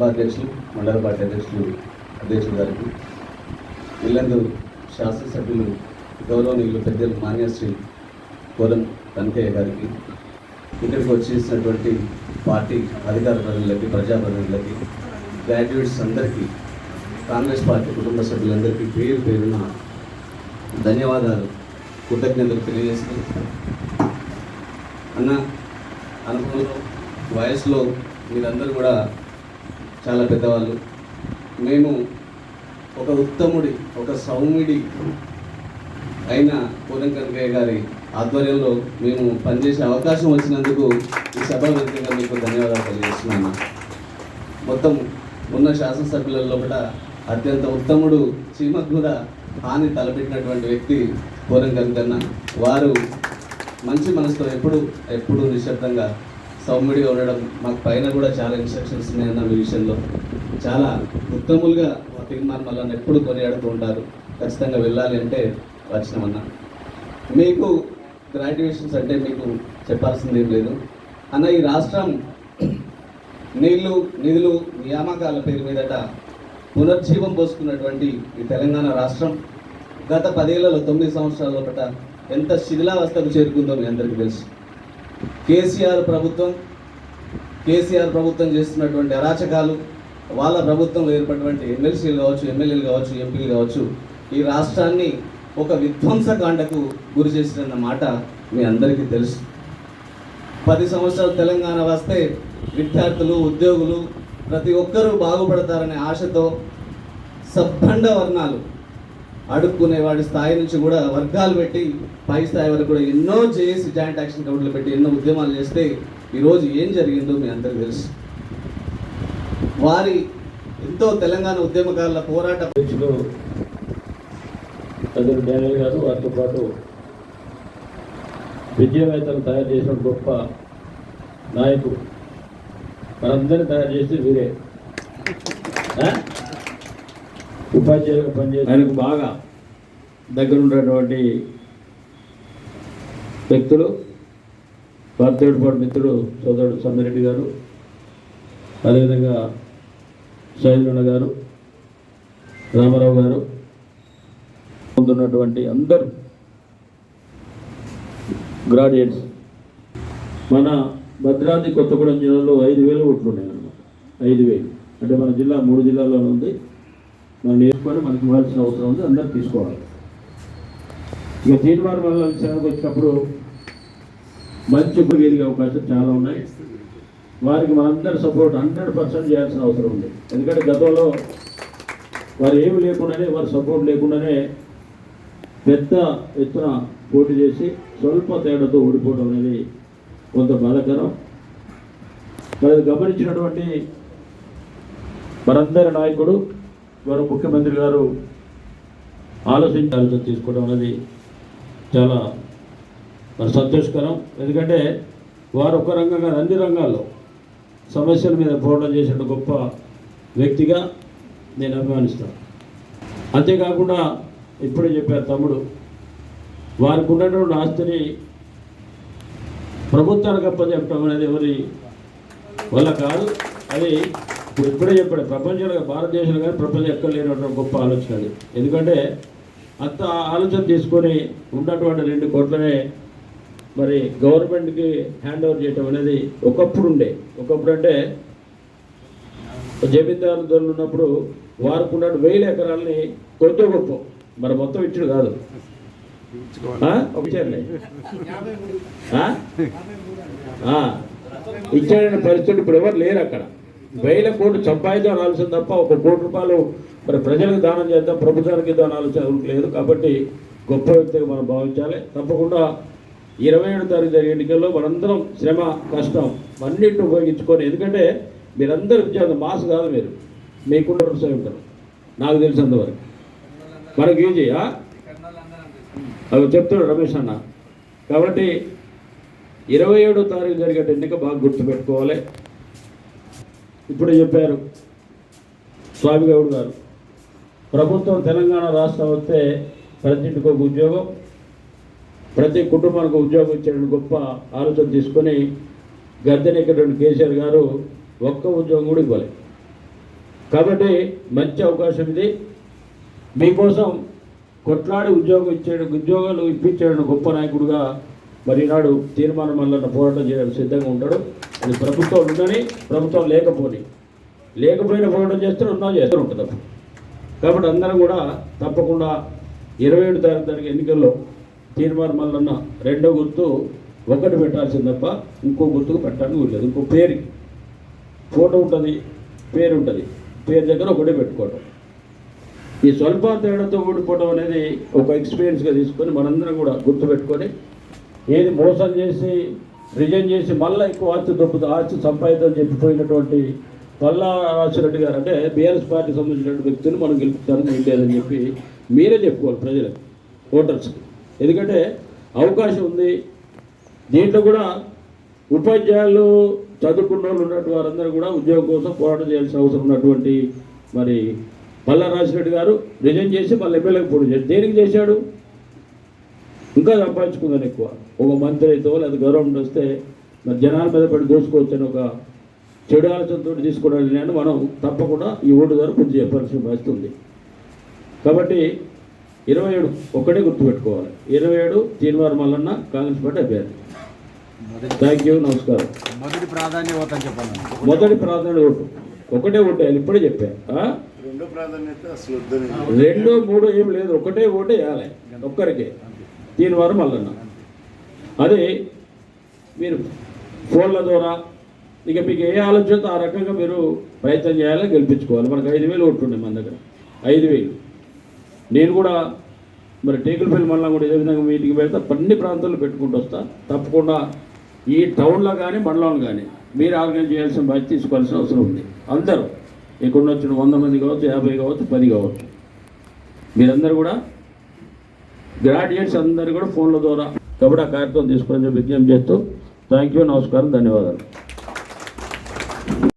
సభాధ్యక్షులు, మండల పార్టీ అధ్యక్షులు గారికి, ఇల్లందు శాసనసభ్యులు గౌరవనీయులు పెద్దలు మాన్యశ్రీ కోరం కనకయ్య గారికి, ఇక్కడికి వచ్చేసినటువంటి పార్టీ అధికార ప్రతినిధులకి, ప్రజాప్రతినిధులకి, గ్రాడ్యుయేట్స్ అందరికీ, కాంగ్రెస్ పార్టీ కుటుంబ సభ్యులందరికీ పేరు పేరున ధన్యవాదాలు, కృతజ్ఞతలు తెలియజేస్తూ, అన్న అనుభవంలో వయసులో మీరందరూ కూడా చాలా పెద్దవాళ్ళు. మేము ఒక ఉత్తముడి, ఒక సౌమ్యుడి అయిన కోరం కనకయ్య గారి ఆధ్వర్యంలో మేము పనిచేసే అవకాశం వచ్చినందుకు ఈ సభ వేదికగా మీకు ధన్యవాదాలు తెలియజేస్తున్నాను. మొత్తం ఉన్న శాసనసభ్యులలో కూడా అత్యంత ఉత్తముడు, చీమకు కూడా హాని తలపెట్టినటువంటి వ్యక్తి కోరం కనకన్న. వారు మంచి మనసుతో ఎప్పుడు నిశ్శబ్దంగా సౌమ్యుడిగా ఉండడం, మాకు పైన కూడా చాలా ఇన్స్ట్రక్షన్స్ ఉన్నాయన్న మీ విషయంలో. చాలా ఉత్తములుగా తీర్మానం వల్ల ఎప్పుడు కొనియాడుతూ ఉంటారు. ఖచ్చితంగా వెళ్ళాలి అంటే వచ్చినామన్నా. మీకు గ్రాడ్యుయేషన్స్ అంటే మీకు చెప్పాల్సింది ఏం లేదు అన్న. ఈ రాష్ట్రం నీళ్లు, నిధులు, నియామకాల పేరు మీదట పునర్జీవం పోసుకున్నటువంటి ఈ తెలంగాణ రాష్ట్రం గత 10 ఏళ్లలో 9 సంవత్సరాల లోపల ఎంత శిథిలావస్థకు చేరుకుందో మీ అందరికీ తెలుసు. కేసీఆర్ ప్రభుత్వం చేస్తున్నటువంటి అరాచకాలు, వాళ్ళ ప్రభుత్వంలో ఏర్పడినటువంటి ఎమ్మెల్సీలు కావచ్చు, ఎమ్మెల్యేలు కావచ్చు, ఎంపీలు కావచ్చు, ఈ రాష్ట్రాన్ని ఒక విధ్వంసకాండకు గురి చేసిన మాట మీ అందరికీ తెలుసు. 10 సంవత్సరాలు తెలంగాణ వస్తే విద్యార్థులు, ఉద్యోగులు ప్రతి ఒక్కరూ బాగుపడతారనే ఆశతో సబ్బండ వర్ణాలు, అడుక్కునే వాడి స్థాయి నుంచి కూడా వర్గాలు పెట్టి పై స్థాయి వరకు కూడా ఎన్నో జేఏసీ జాయింట్ యాక్షన్ కమిటీలు పెట్టి ఎన్నో ఉద్యమాలు చేస్తే ఈరోజు ఏం జరిగిందో మీ అందరికీ తెలుసు. వారి ఎంతో తెలంగాణ ఉద్యమకారుల పోరాట అధ్యక్షులు పెద్దలు డానియల్ గారు, వారితో పాటు విద్యావేత్తలు తయారు చేసిన గొప్ప నాయకుడు, మనందరినీ తయారు చేసి వీరే ఉపాధ్యాయులుగా పనిచేసి ఆయనకు బాగా దగ్గర ఉన్నటువంటి వ్యక్తులు, వారితో పాటు మిత్రుడు సోదరుడు సమ్మిరెడ్డి గారు, అదేవిధంగా శైలున్న గారు, రామారావు గారు, ఉన్నటువంటి అందరూ గ్రాడ్యుయేట్స్. మన భద్రాద్రి కొత్తగూడెం జిల్లాలో 5,000 ఓట్లు ఉన్నాయి అన్నమాట. 5,000 అంటే మన జిల్లా 3 జిల్లాల్లోనే ఉంది. మనం నేర్చుకొని మనకి ఇవ్వాల్సిన అవసరం ఉంది, అందరూ తీసుకోవాలి. ఇక తీర్మానం వల్ల విషయానికి వచ్చినప్పుడు మంచి ఎదిగే అవకాశం చాలా ఉన్నాయి. వారికి మనందరి సపోర్ట్ 100% చేయాల్సిన అవసరం ఉంది. ఎందుకంటే గతంలో వారు ఏమి లేకుండానే, వారి సపోర్ట్ లేకుండానే పెద్ద ఎత్తున పోటీ చేసి స్వల్ప తేడాతో ఓడిపోవడం అనేది కొంత బాధాకరం. మరి గమనించినటువంటి మనందరి నాయకుడు వారు ముఖ్యమంత్రి గారు ఆలోచన తీసుకోవడం అనేది చాలా మరి సంతోషకరం. ఎందుకంటే వారు ఒక రంగంగా అన్ని రంగాల్లో సమస్యల మీద పోరాటం చేసిన గొప్ప వ్యక్తిగా నేను అభిమానిస్తాను. అంతేకాకుండా ఇప్పుడే చెప్పారు తమ్ముడు, వారికి ఉన్నటువంటి ఆస్తిని ప్రభుత్వానికి అప్పచెప్పడం అనేది ఎవరి వల్ల కాదు. అది ఇప్పుడే చెప్పాడు, ప్రపంచంలో భారతదేశంలో కానీ ప్రపంచం ఎక్కడ లేనటువంటి గొప్ప ఆలోచన అది. ఎందుకంటే అంత ఆలోచన తీసుకొని ఉన్నటువంటి 2 కోట్లనే మరి గవర్నమెంట్కి హ్యాండ్ ఓవర్ చేయటం అనేది ఒకప్పుడు అంటే జమీందారు ఉన్నప్పుడు వారికి ఉన్న 1000 ఎకరాలని కొద్ది గొప్ప మరి మొత్తం ఇచ్చుడు కాదు, ఇచ్చాడనే పరిస్థితి ఇప్పుడు ఎవరు లేరు. అక్కడ 1000 కోట్లు సంపాదించాలని ఆలోచన తప్ప 1 కోటి రూపాయలు మరి ప్రజలకు దానం చేద్దాం, ప్రభుత్వానికి దాని ఆలోచన లేదు. కాబట్టి గొప్ప వ్యక్తిగా మనం భావించాలి. తప్పకుండా 27వ తారీఖు జరిగే ఎన్నికల్లో మనందరం శ్రమ, కష్టం అన్నింటిని ఉపయోగించుకొని, ఎందుకంటే మీరందరూ విద్యార్థి మాస్ కాదు, మీకున్న ఉంటారు నాకు తెలిసినంతవరకు. మనకి ఈజీ అవి చెప్తాడు రమేష్ అన్న. కాబట్టి 27వ తారీఖు జరిగే ఎన్నిక బాగా గుర్తుపెట్టుకోవాలి. ఇప్పుడే చెప్పారు స్వామి గౌడ్ గారు, ప్రభుత్వం తెలంగాణ రాష్ట్రం వస్తే ప్రతి ఇంటికి ఒక ఉద్యోగం, ప్రతి కుటుంబానికి ఉద్యోగం ఇచ్చే గొప్ప ఆలోచన తీసుకొని గద్దెనెక్కినటువంటి కేసీఆర్ గారు ఒక్క ఉద్యోగం కూడా ఇవ్వాలి. కాబట్టి మంచి అవకాశం ఇది. మీకోసం కొట్లాడి ఉద్యోగాలు ఇప్పించాడు గొప్ప నాయకుడుగా మరి ఈనాడు తీర్మానం మల్లన్న పోరాటం చేయడానికి సిద్ధంగా ఉంటాడు. అది ప్రభుత్వం ఉండని, ప్రభుత్వం లేకపోయినా పోరాటం చేస్తూ ఉంటుంది. కాబట్టి అందరం కూడా తప్పకుండా 27 తారీఖు జరిగే ఎన్నికల్లో తీర్మానం మల్లన్న రెండో గుర్తు ఒకటి పెట్టాల్సింది తప్ప ఇంకో గుర్తుకు పెట్టడానికి వీల్లేదు. ఇంకో పేరుకి ఫోటో ఉంటుంది, పేరు ఉంటుంది, పేరు దగ్గర ఒకటే పెట్టుకోవడం. ఈ స్వల్ప తేడాతో ఓడిపోవడం అనేది ఒక ఎక్స్పీరియన్స్గా తీసుకొని మనందరం కూడా గుర్తుపెట్టుకొని ఏది మోసం చేసి రిజైన్ చేసి మళ్ళీ ఎక్కువ ఆస్తి సంపాదించని చెప్పిపోయినటువంటి పల్లా రాజశేఖర గారు అంటే బీఆర్ఎస్ పార్టీ సంబంధించిన వ్యక్తులు మనం గెలుపుతారని ఏం లేదని చెప్పి మీరే చెప్పుకోవాలి ప్రజలకు, ఓటర్స్కి. ఎందుకంటే అవకాశం ఉంది. దీంట్లో కూడా ఉపాధ్యాయులు చదువుకున్న వాళ్ళు ఉన్నటువంటి వారందరూ కూడా ఉద్యోగం కోసం పోరాటం చేయాల్సిన అవసరం ఉన్నటువంటి మరి పల్లా రాజశేఖర గారు రిజైన్ చేసి మళ్ళీ ఎమ్మెల్యేకి పోటీ చేశాడు. దేనికి చేశాడు? ఇంకా సంపాదించుకుందని ఎక్కువ. ఒక మంత్రి అయితే లేదా గౌరవం వస్తే మరి జనాల మీద పడి దోసుకోవచ్చని ఒక చెడు ఆలోచనతో తీసుకోవడానికి నేను మనం తప్పకుండా ఈ ఓటు ద్వారా పూర్తి చెప్పాల్సిన పరిస్థితి ఉంది. కాబట్టి 27 ఒక్కటే గుర్తుపెట్టుకోవాలి. 27 తీర్మానం మల్లన్న కాంగ్రెస్ పార్టీ అభ్యర్థి. థ్యాంక్ యూ, నమస్కారం. మొదటి ప్రాధాన్యత చెప్పాలి. మొదటి ప్రాధాన్యత ఓటు ఒకటే ఓటు వేయాలి. ఇప్పుడే చెప్పా. రెండో ప్రాధాన్యత అసలు 2, 3 ఏం లేదు, ఒకటే ఓటు వేయాలి ఒక్కరికే. తీర్మానం మల్లన్న. అదే మీరు ఫోన్ల ద్వారా ఇక మీకు ఏ ఆలోచనతో ఆ రకంగా మీరు ప్రయత్నం చేయాలో గెలిపించుకోవాలి. మనకు 5,000 ఓట్లు ఉన్నాయి మన దగ్గర, 5,000. నేను కూడా మరి టేకులపల్లి మండలం కూడా ఇదే విధంగా మీటింగ్ పెడతా, అన్ని ప్రాంతాల్లో పెట్టుకుంటూ వస్తా. తప్పకుండా ఈ టౌన్లో కానీ మండలంలో కానీ మీరు ఆర్గనైజ్ చేయాల్సిన బాధ్యత తీసుకోవాల్సిన అవసరం ఉంది. అందరూ ఇక్కడ వచ్చిన 100 మంది కావచ్చు, 50 కావచ్చు, 10 కావచ్చు, మీరందరూ కూడా గ్రాడ్యుయేట్స్ అందరూ కూడా ఫోన్ల ద్వారా కాబట్టి ఆ కార్యక్రమం తీసుకొని విజ్ఞప్తి చేస్తూ థ్యాంక్ యూ, నమస్కారం, ధన్యవాదాలు.